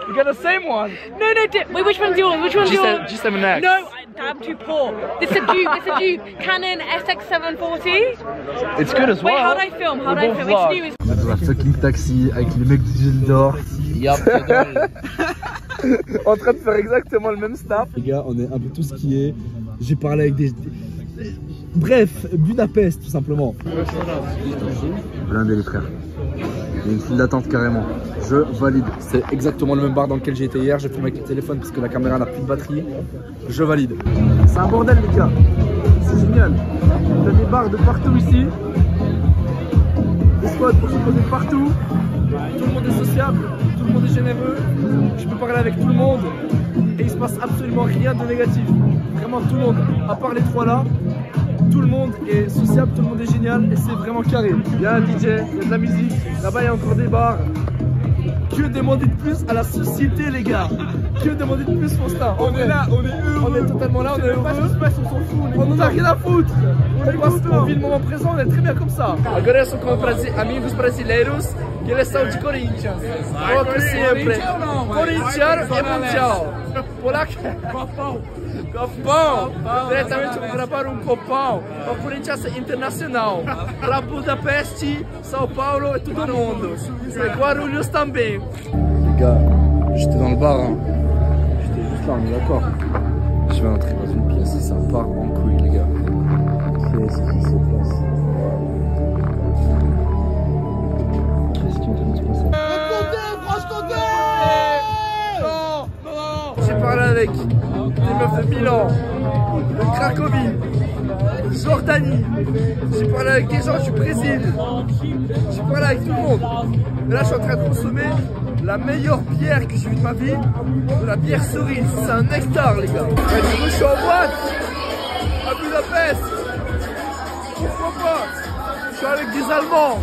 You got the same one. No, no, wait, which one's yours? Which one's yours? G7X. No, I'm too poor. This is a Duke, this is a Duke Canon SX740. It's good as well. Wait, how do I film? How do I film? It's new. It's On est dans un fucking taxi avec les mecs de Düsseldorf. En train de faire exactement le même snap. Les gars, on est un peu tout ce qui est. J'ai parlé avec des. Bref, Budapest tout simplement. Blindé les frères. Il y a une file d'attente carrément. Je valide. C'est exactement le même bar dans lequel j'ai été hier. J'ai filmé avec le téléphone parce que la caméra n'a plus de batterie. Je valide. C'est un bordel les gars. C'est génial. Il y a des bars de partout ici. Des spots pour se poser partout. Tout le monde est sociable. Tout le monde est généreux. Je peux parler avec tout le monde. Et il se passe absolument rien de négatif. Vraiment tout le monde. À part les trois là. Tout le monde est sociable, tout le monde est génial et c'est vraiment carré. Il y a un DJ, il y a de la musique, là-bas il y a encore des bars. Que demander de plus à la société les gars? Que demander de plus Faustin? On est là, on est heureux. On est totalement là, on est heureux. On s'en fout. On n'en a rien à foutre. On vit le moment présent, on est très bien comme ça. Agora eu sou com amigos brasileiros que eles são de Corinthians. Outro sempre. Corintiano e mundial. Polaco. Copão! Diretamente vou gravar copão para o Corinthians Internacional. Para Budapeste, São Paulo et tout le monde. Et Guarulhos também. Les gars, j'étais dans le bar. Hein. J'étais juste là, on est d'accord. Je vais entrer dans une pièce et ça part en couille, les gars. Qu'est-ce qui se passe? Qu'est-ce qui est en train de se passer? J'ai parlé avec des meufs de Milan, de Cracovie, de Jordanie. J'ai parlé avec des gens du Brésil. J'ai parlé avec tout le monde. Et là, je suis en train de consommer la meilleure bière que j'ai vue de ma vie, de la bière cerise. C'est un nectar, les gars. Et du coup, je suis en boîte à Budapest. Pourquoi pas? Je suis avec des Allemands.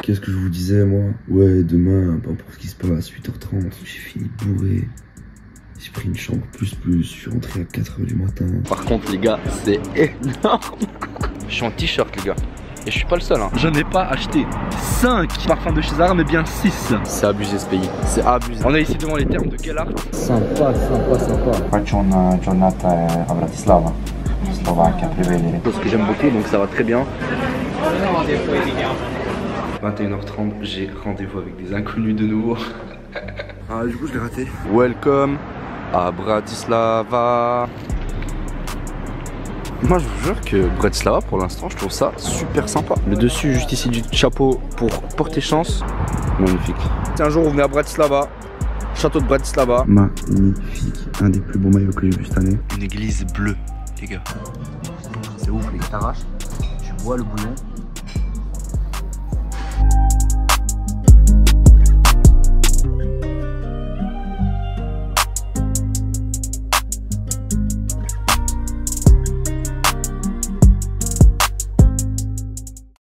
Qu'est-ce que je vous disais moi? Ouais, demain, peu importe ce qui se passe, 8h30, j'ai fini bourré. J'ai pris une chambre plus, je suis rentré à 4h du matin. Par contre les gars, c'est énorme. Je suis en t-shirt les gars. Et je suis pas le seul hein. Je n'ai pas acheté 5 parfums de chez Zara mais bien 6. C'est abusé ce pays, c'est abusé. On est ici devant les termes de Gellert. Sympa. Faccio una giornata a Bratislava, Slovacchia, Prevedere. Ce que j'aime beaucoup donc ça va très bien. 21h30, j'ai rendez-vous avec des inconnus de nouveau. Ah du coup je l'ai raté. Welcome à Bratislava. Moi je vous jure que Bratislava pour l'instant je trouve ça super sympa. Le dessus juste ici du chapeau pour porter chance. Magnifique. Si un jour vous venez à Bratislava, château de Bratislava. Magnifique, un des plus beaux maillots que j'ai vu cette année. Une église bleue les gars. C'est ouf les gars, t'arraches, tu bois le bouillon.